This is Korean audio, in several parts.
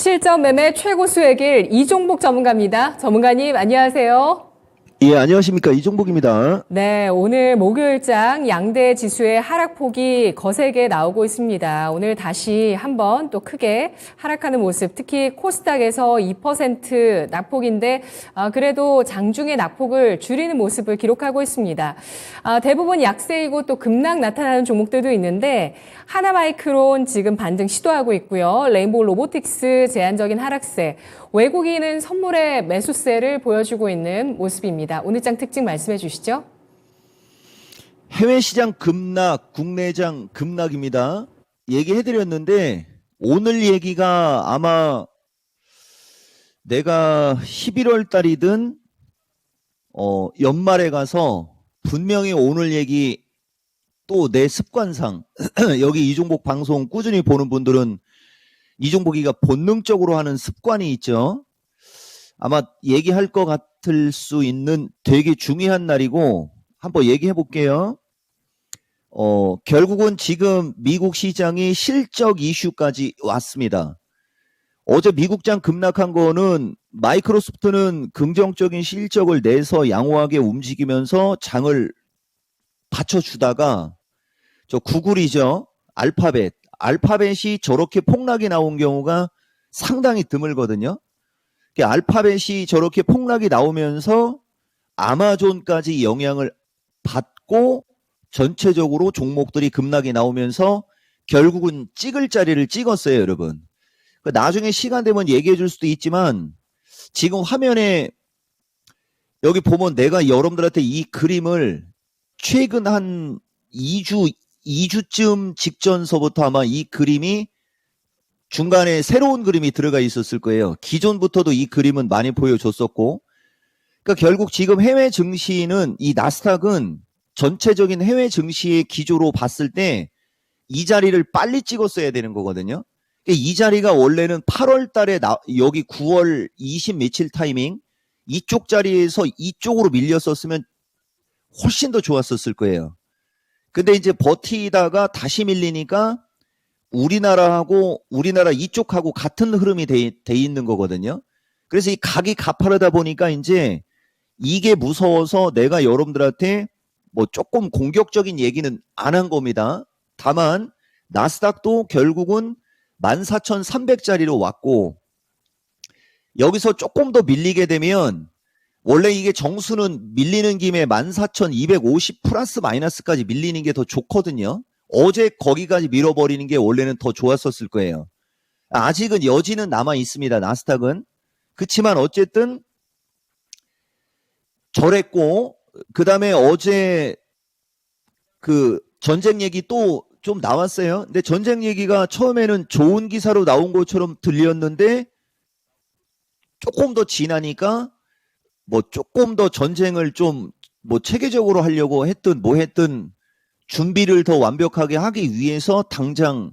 실전 매매 최고 수익일 이종복 전문가입니다. 전문가님 안녕하세요. 예, 안녕하십니까. 이종복입니다. 네, 오늘 목요일장 양대 지수의 하락폭이 거세게 나오고 있습니다. 오늘 다시 한번 또 크게 하락하는 모습, 특히 코스닥에서 2% 낙폭인데 그래도 장중에 낙폭을 줄이는 모습을 기록하고 있습니다. 대부분 약세이고 또 급락 나타나는 종목들도 있는데 하나마이크론 지금 반등 시도하고 있고요. 레인보우 로보틱스 제한적인 하락세, 외국인은 선물의 매수세를 보여주고 있는 모습입니다. 오늘 장 특징 말씀해 주시죠. 해외 시장 급락, 국내장 급락입니다. 얘기해드렸는데 오늘 얘기가 아마 내가 11월 달이든 연말에 가서 분명히 오늘 얘기 또 내 습관상 여기 이종복 방송 꾸준히 보는 분들은 이종복이가 본능적으로 하는 습관이 있죠. 아마 얘기할 것 같을 수 있는 되게 중요한 날이고 한번 얘기해 볼게요. 결국은 지금 미국 시장이 실적 이슈까지 왔습니다. 어제 미국장 급락한 거는 마이크로소프트는 긍정적인 실적을 내서 양호하게 움직이면서 장을 받쳐주다가 저 구글이죠. 알파벳이 저렇게 폭락이 나온 경우가 상당히 드물거든요. 알파벳이 저렇게 폭락이 나오면서 아마존까지 영향을 받고 전체적으로 종목들이 급락이 나오면서 결국은 찍을 자리를 찍었어요, 여러분. 나중에 시간 되면 얘기해 줄 수도 있지만 지금 화면에 여기 보면 내가 여러분들한테 이 그림을 최근 한 2주쯤 직전서부터 아마 이 그림이 중간에 새로운 그림이 들어가 있었을 거예요. 기존부터도 이 그림은 많이 보여줬었고, 그러니까 결국 지금 해외 증시는 이 나스닥은 전체적인 해외 증시의 기조로 봤을 때 이 자리를 빨리 찍었어야 되는 거거든요. 그러니까 이 자리가 원래는 8월 달에 여기 9월 20 며칠 타이밍 이쪽 자리에서 이쪽으로 밀렸었으면 훨씬 더 좋았었을 거예요. 근데 이제 버티다가 다시 밀리니까 우리나라 이쪽하고 같은 흐름이 돼 있는 거거든요. 그래서 이 각이 가파르다 보니까 이제 이게 무서워서 내가 여러분들한테 뭐 조금 공격적인 얘기는 안 한 겁니다. 다만 나스닥도 결국은 14,300짜리로 왔고 여기서 조금 더 밀리게 되면 원래 이게 정수는 밀리는 김에 14,250 플러스 마이너스까지 밀리는 게 더 좋거든요. 어제 거기까지 밀어버리는 게 원래는 더 좋았었을 거예요. 아직은 여지는 남아 있습니다. 나스닥은. 그렇지만 어쨌든 저랬고 그 다음에 어제 그 전쟁 얘기 또 좀 나왔어요. 근데 전쟁 얘기가 처음에는 좋은 기사로 나온 것처럼 들렸는데 조금 더 지나니까 뭐 조금 더 전쟁을 좀 뭐 체계적으로 하려고 했든 뭐 했든 준비를 더 완벽하게 하기 위해서 당장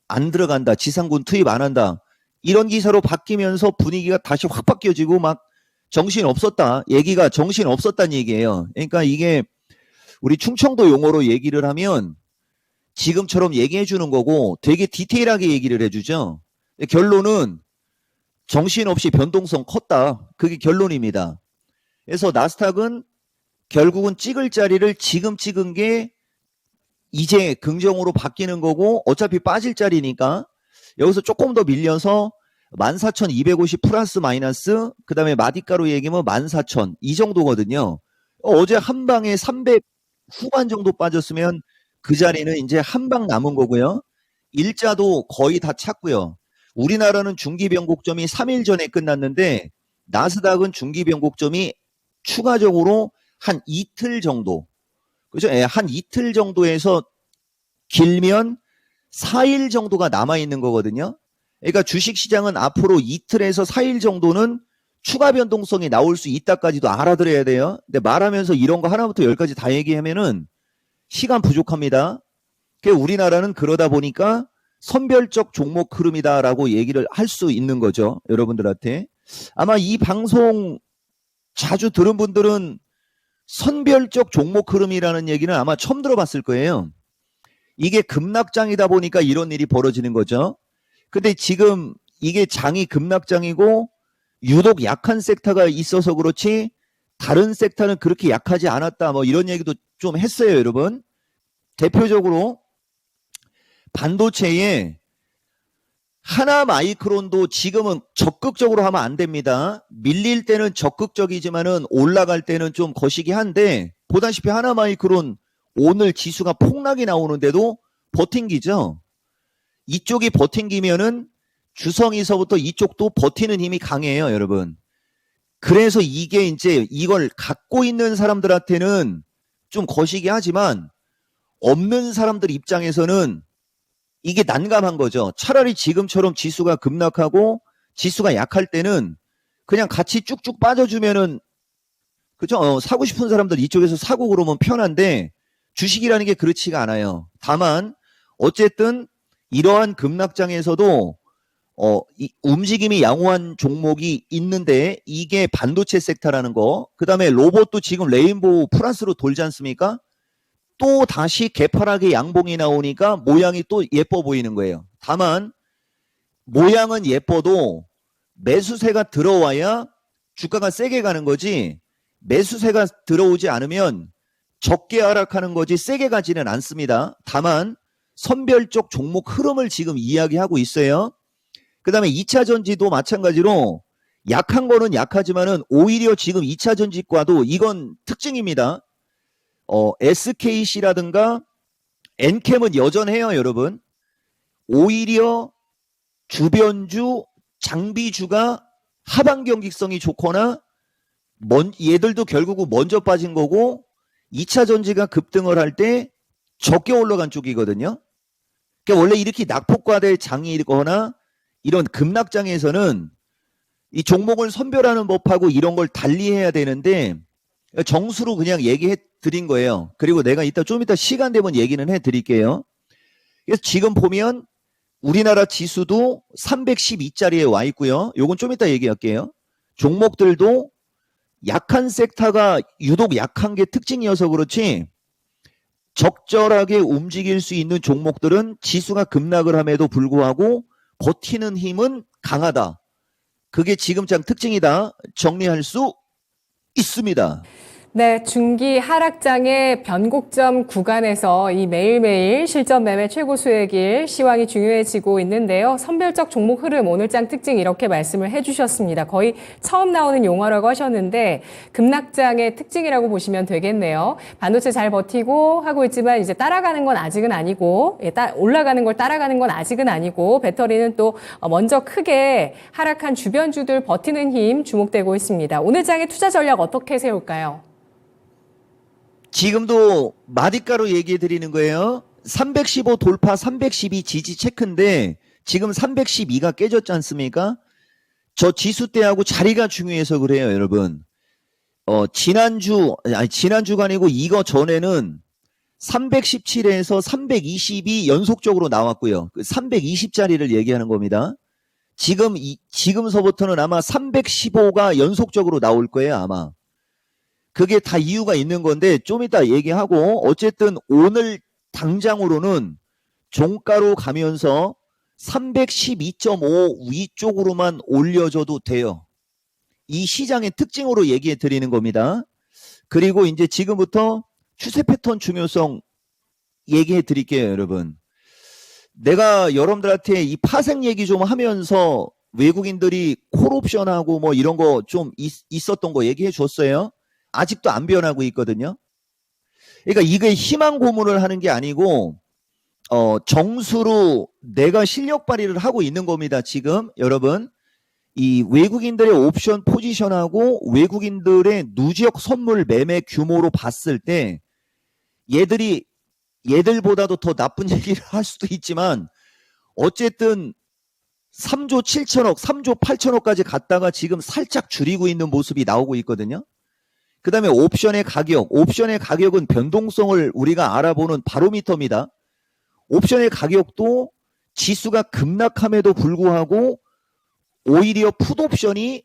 안 들어간다. 지상군 투입 안 한다. 이런 기사로 바뀌면서 분위기가 다시 확 바뀌어지고 막 정신 없었다. 얘기가 정신 없었다는 얘기예요. 그러니까 이게 우리 충청도 용어로 얘기를 하면 지금처럼 얘기해 주는 거고 되게 디테일하게 얘기를 해주죠. 결론은 정신없이 변동성 컸다. 그게 결론입니다. 그래서 나스닥은 결국은 찍을 자리를 지금 찍은 게 이제 긍정으로 바뀌는 거고 어차피 빠질 자리니까 여기서 조금 더 밀려서 14,250 플러스 마이너스 그 다음에 마디가로 얘기하면 14,000 이 정도거든요. 어제 한 방에 300 후반 정도 빠졌으면 그 자리는 이제 한 방 남은 거고요. 일자도 거의 다 찼고요. 우리나라는 중기 변곡점이 3일 전에 끝났는데 나스닥은 중기 변곡점이 추가적으로 한 이틀 정도, 그죠? 한 이틀 정도에서 길면 4일 정도가 남아 있는 거거든요. 그러니까 주식시장은 앞으로 이틀에서 4일 정도는 추가 변동성이 나올 수 있다까지도 알아들어야 돼요. 근데 말하면서 이런 거 하나부터 열까지 다 얘기하면은 시간 부족합니다. 우리나라는 그러다 보니까 선별적 종목 흐름이다라고 얘기를 할 수 있는 거죠. 여러분들한테. 아마 이 방송 자주 들은 분들은 선별적 종목 흐름이라는 얘기는 아마 처음 들어봤을 거예요. 이게 급락장이다 보니까 이런 일이 벌어지는 거죠. 근데 지금 이게 장이 급락장이고 유독 약한 섹터가 있어서 그렇지 다른 섹터는 그렇게 약하지 않았다. 뭐 이런 얘기도 좀 했어요, 여러분. 대표적으로 반도체에 하나마이크론도 지금은 적극적으로 하면 안 됩니다. 밀릴 때는 적극적이지만은 올라갈 때는 좀 거시기 한데 보다시피 하나마이크론 오늘 지수가 폭락이 나오는데도 버틴기죠. 이쪽이 버틴기면은 주성이서부터 이쪽도 버티는 힘이 강해요, 여러분. 그래서 이게 이제 이걸 갖고 있는 사람들한테는 좀 거시기 하지만 없는 사람들 입장에서는 이게 난감한 거죠. 차라리 지금처럼 지수가 급락하고 지수가 약할 때는 그냥 같이 쭉쭉 빠져주면은 그죠? 사고 싶은 사람들 이쪽에서 사고 그러면 편한데 주식이라는 게 그렇지가 않아요. 다만 어쨌든 이러한 급락장에서도 움직임이 양호한 종목이 있는데 이게 반도체 섹터라는 거. 그다음에 로봇도 지금 레인보우 플러스로 돌지 않습니까? 또 다시 개파락의 양봉이 나오니까 모양이 또 예뻐 보이는 거예요. 다만 모양은 예뻐도 매수세가 들어와야 주가가 세게 가는 거지 매수세가 들어오지 않으면 적게 하락하는 거지 세게 가지는 않습니다. 다만 선별적 종목 흐름을 지금 이야기하고 있어요. 그 다음에 2차 전지도 마찬가지로 약한 거는 약하지만은 오히려 지금 2차 전지과도 이건 특징입니다. SKC라든가 엔캠은 여전해요, 여러분. 오히려 주변주, 장비주가 하방 경직성이 좋거나 얘들도 결국은 먼저 빠진 거고 2차 전지가 급등을 할 때 적게 올라간 쪽이거든요. 그러니까 원래 이렇게 낙폭과대 장이 있거나 이런 급락장에서는 이 종목을 선별하는 법하고 이런 걸 달리해야 되는데 정수로 그냥 얘기해 드린 거예요. 그리고 내가 좀 이따 시간 되면 얘기는 해 드릴게요. 그래서 지금 보면 우리나라 지수도 312자리에 와 있고요. 요건 좀 이따 얘기할게요. 종목들도 약한 섹터가 유독 약한 게 특징이어서 그렇지 적절하게 움직일 수 있는 종목들은 지수가 급락을 함에도 불구하고 버티는 힘은 강하다. 그게 지금장 특징이다. 정리할 수 있습니다. 네, 중기 하락장의 변곡점 구간에서 이 매일매일 실전 매매 최고 수익일 시황이 중요해지고 있는데요. 선별적 종목 흐름 오늘장 특징 이렇게 말씀을 해주셨습니다. 거의 처음 나오는 용어라고 하셨는데 급락장의 특징이라고 보시면 되겠네요. 반도체 잘 버티고 하고 있지만 이제 따라가는 건 아직은 아니고 올라가는 걸 따라가는 건 아직은 아니고 배터리는 또 먼저 크게 하락한 주변주들 버티는 힘 주목되고 있습니다. 오늘장의 투자 전략 어떻게 세울까요? 지금도 마디가로 얘기해 드리는 거예요. 315 돌파 312 지지 체크인데 지금 312가 깨졌지 않습니까? 저 지수 때하고 자리가 중요해서 그래요, 여러분. 지난주가 아니고 이거 전에는 317에서 320이 연속적으로 나왔고요. 320자리를 얘기하는 겁니다. 지금서부터는 아마 315가 연속적으로 나올 거예요, 아마. 그게 다 이유가 있는 건데 좀 이따 얘기하고 어쨌든 오늘 당장으로는 종가로 가면서 312.5 위쪽으로만 올려줘도 돼요. 이 시장의 특징으로 얘기해 드리는 겁니다. 그리고 이제 지금부터 추세 패턴 중요성 얘기해 드릴게요, 여러분. 내가 여러분들한테 이 파생 얘기 좀 하면서 외국인들이 콜옵션하고 뭐 이런 거 좀 있었던 거 얘기해 줬어요. 아직도 안 변하고 있거든요. 그러니까 이게 희망 고문을 하는 게 아니고 정수로 내가 실력 발휘를 하고 있는 겁니다. 지금 여러분 이 외국인들의 옵션 포지션하고 외국인들의 누적 선물 매매 규모로 봤을 때 얘들보다도 더 나쁜 얘기를 할 수도 있지만 어쨌든 3조 7천억, 3조 8천억까지 갔다가 지금 살짝 줄이고 있는 모습이 나오고 있거든요. 그 다음에 옵션의 가격은 변동성을 우리가 알아보는 바로미터입니다. 옵션의 가격도 지수가 급락함에도 불구하고 오히려 풋옵션이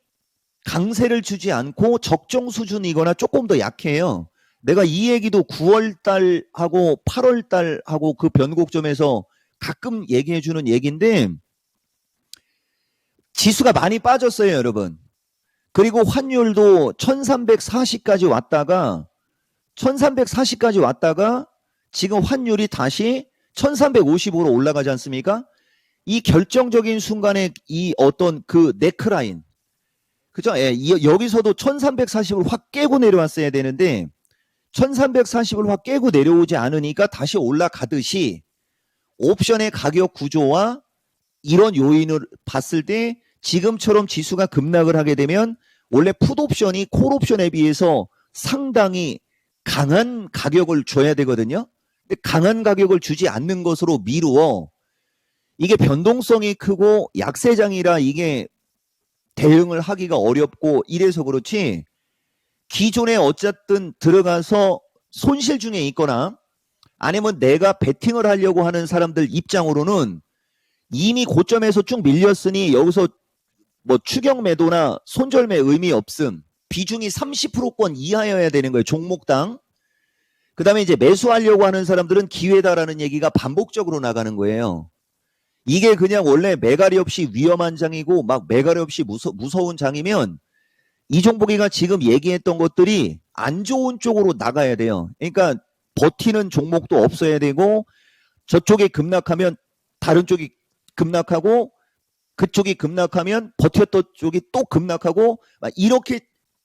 강세를 주지 않고 적정 수준이거나 조금 더 약해요. 내가 이 얘기도 9월달하고 8월달하고 그 변곡점에서 가끔 얘기해주는 얘기인데 지수가 많이 빠졌어요, 여러분. 그리고 환율도 1340까지 왔다가 1340까지 왔다가 지금 환율이 다시 1350으로 올라가지 않습니까? 이 결정적인 순간에 이 어떤 그 네크라인, 그죠? 예, 여기서도 1340을 확 깨고 내려왔어야 되는데 1340을 확 깨고 내려오지 않으니까 다시 올라가듯이 옵션의 가격 구조와 이런 요인을 봤을 때 지금처럼 지수가 급락을 하게 되면 원래 풋옵션이 콜옵션에 비해서 상당히 강한 가격을 줘야 되거든요. 근데 강한 가격을 주지 않는 것으로 미루어 이게 변동성이 크고 약세장이라 이게 대응을 하기가 어렵고 이래서 그렇지 기존에 어쨌든 들어가서 손실 중에 있거나 아니면 내가 베팅을 하려고 하는 사람들 입장으로는 이미 고점에서 쭉 밀렸으니 여기서 뭐 추격 매도나 손절매 의미 없음. 비중이 30%권 이하여야 되는 거예요. 종목당. 그 다음에 이제 매수하려고 하는 사람들은 기회다라는 얘기가 반복적으로 나가는 거예요. 이게 그냥 원래 매갈이 없이 위험한 장이고 막 매갈이 없이 무서운 장이면 이종복이가 지금 얘기했던 것들이 안 좋은 쪽으로 나가야 돼요. 그러니까 버티는 종목도 없어야 되고 저쪽에 급락하면 다른 쪽이 급락하고 그쪽이 급락하면 버텼던 쪽이 또 급락하고 막 이렇게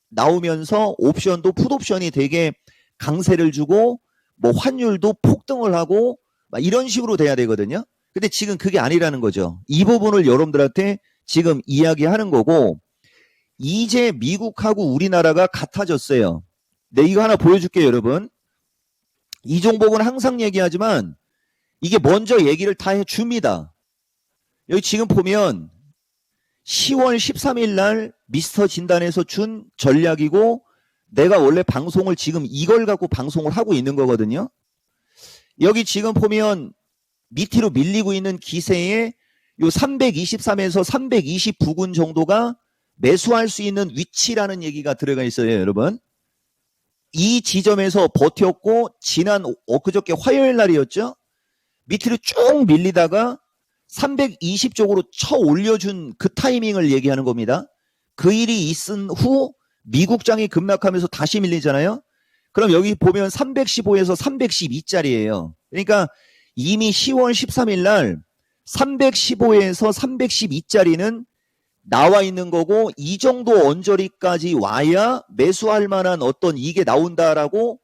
나오면서 옵션도 풋옵션이 되게 강세를 주고 뭐 환율도 폭등을 하고 막 이런 식으로 돼야 되거든요. 근데 지금 그게 아니라는 거죠. 이 부분을 여러분들한테 지금 이야기하는 거고 이제 미국하고 우리나라가 같아졌어요. 네, 이거 하나 보여줄게요, 여러분. 이종복은 항상 얘기하지만 이게 먼저 얘기를 다 해줍니다. 여기 지금 보면 10월 13일 날 미스터 진단에서 준 전략이고 내가 원래 방송을 지금 이걸 갖고 방송을 하고 있는 거거든요. 여기 지금 보면 밑으로 밀리고 있는 기세에 요 323에서 329군 정도가 매수할 수 있는 위치라는 얘기가 들어가 있어요, 여러분. 이 지점에서 버텼고 지난 엊그저께 화요일 날이었죠. 밑으로 쭉 밀리다가 320쪽으로 쳐 올려준 그 타이밍을 얘기하는 겁니다. 그 일이 있은 후 미국장이 급락하면서 다시 밀리잖아요. 그럼 여기 보면 315에서 312짜리예요. 그러니까 이미 10월 13일 날 315에서 312짜리는 나와 있는 거고 이 정도 언저리까지 와야 매수할 만한 어떤 이게 나온다라고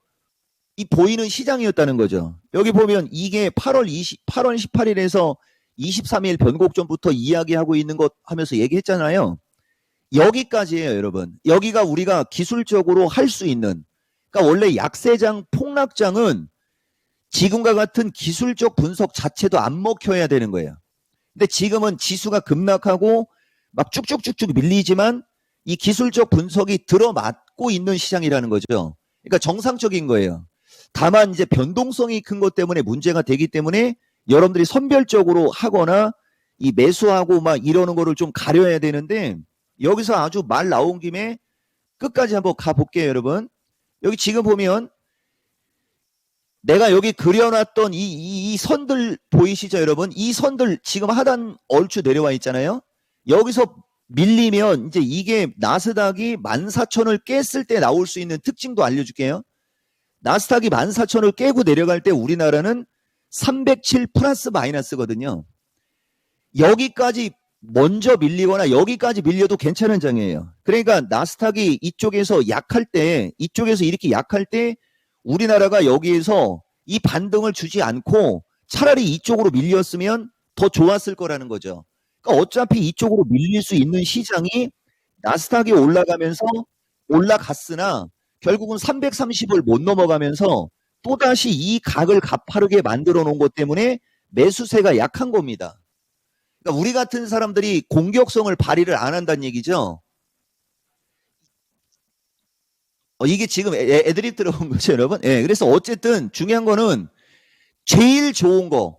이 보이는 시장이었다는 거죠. 여기 보면 이게 8월 18일에서 23일 변곡점부터 이야기하고 있는 것 하면서 얘기했잖아요. 여기까지예요, 여러분. 여기가 우리가 기술적으로 할 수 있는, 그러니까 원래 약세장, 폭락장은 지금과 같은 기술적 분석 자체도 안 먹혀야 되는 거예요. 근데 지금은 지수가 급락하고 막 쭉쭉쭉쭉 밀리지만 이 기술적 분석이 들어맞고 있는 시장이라는 거죠. 그러니까 정상적인 거예요. 다만 이제 변동성이 큰 것 때문에 문제가 되기 때문에 여러분들이 선별적으로 하거나 이 매수하고 막 이러는 거를 좀 가려야 되는데 여기서 아주 말 나온 김에 끝까지 한번 가볼게요, 여러분. 여기 지금 보면 내가 여기 그려놨던 이 선들 보이시죠, 여러분? 이 선들 지금 하단 얼추 내려와 있잖아요. 여기서 밀리면 이제 이게 나스닥이 14,000을 깼을 때 나올 수 있는 특징도 알려줄게요. 나스닥이 14,000을 깨고 내려갈 때 우리나라는 307 플러스 마이너스거든요. 여기까지 먼저 밀리거나 여기까지 밀려도 괜찮은 장이에요. 그러니까 나스닥이 이쪽에서 약할 때, 이쪽에서 이렇게 약할 때 우리나라가 여기에서 이 반등을 주지 않고 차라리 이쪽으로 밀렸으면 더 좋았을 거라는 거죠. 그러니까 어차피 이쪽으로 밀릴 수 있는 시장이 나스닥이 올라가면서 올라갔으나 결국은 330을 못 넘어가면서 또다시 이 각을 가파르게 만들어 놓은 것 때문에 매수세가 약한 겁니다. 그러니까 우리 같은 사람들이 공격성을 발휘를 안 한다는 얘기죠. 이게 지금 애드립 들어온 거죠, 여러분? 예, 그래서 어쨌든 중요한 거는 제일 좋은 거,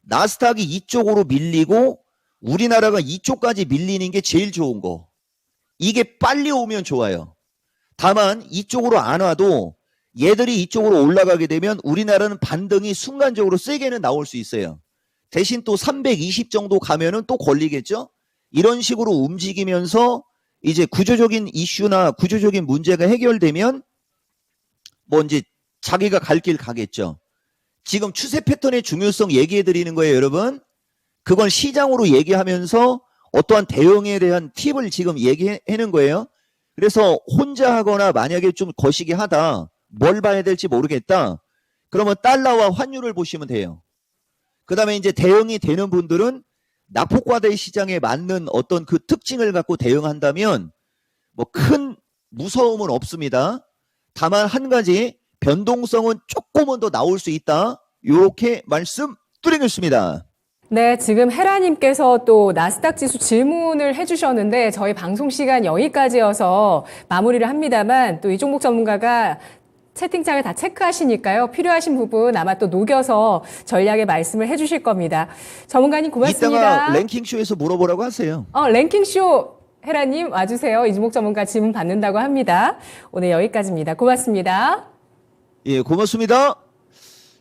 나스닥이 이쪽으로 밀리고 우리나라가 이쪽까지 밀리는 게 제일 좋은 거. 이게 빨리 오면 좋아요. 다만 이쪽으로 안 와도 얘들이 이쪽으로 올라가게 되면 우리나라는 반등이 순간적으로 세게는 나올 수 있어요. 대신 또 320 정도 가면은 또 걸리겠죠? 이런 식으로 움직이면서 이제 구조적인 이슈나 구조적인 문제가 해결되면 뭐 이제 자기가 갈 길 가겠죠. 지금 추세 패턴의 중요성 얘기해 드리는 거예요, 여러분. 그건 시장으로 얘기하면서 어떠한 대응에 대한 팁을 지금 얘기하는 거예요. 그래서 혼자 하거나 만약에 좀 거시기 하다, 뭘 봐야 될지 모르겠다. 그러면 달러와 환율을 보시면 돼요. 그 다음에 이제 대응이 되는 분들은 낙폭과대 시장에 맞는 어떤 그 특징을 갖고 대응한다면 뭐 큰 무서움은 없습니다. 다만 한 가지 변동성은 조금은 더 나올 수 있다. 이렇게 말씀드리겠습니다. 네, 지금 헤라님께서 또 나스닥 지수 질문을 해주셨는데 저희 방송 시간 여기까지여서 마무리를 합니다만 또 이종복 전문가가 채팅창을 다 체크하시니까요. 필요하신 부분 아마 또 녹여서 전략의 말씀을 해주실 겁니다. 전문가님 고맙습니다. 이따가 랭킹쇼에서 물어보라고 하세요. 랭킹쇼 헤라님 와주세요. 이종복 전문가 질문 받는다고 합니다. 오늘 여기까지입니다. 고맙습니다. 예, 고맙습니다.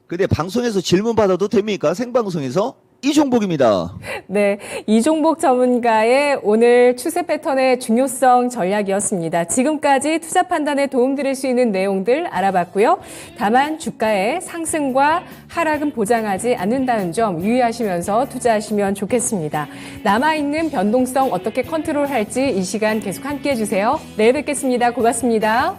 근데 방송에서 질문 받아도 됩니까? 생방송에서? 이종복입니다. 네, 이종복 전문가의 오늘 추세 패턴의 중요성 전략이었습니다. 지금까지 투자 판단에 도움드릴 수 있는 내용들 알아봤고요. 다만 주가의 상승과 하락은 보장하지 않는다는 점 유의하시면서 투자하시면 좋겠습니다. 남아있는 변동성 어떻게 컨트롤할지 이 시간 계속 함께해 주세요. 내일 뵙겠습니다. 고맙습니다.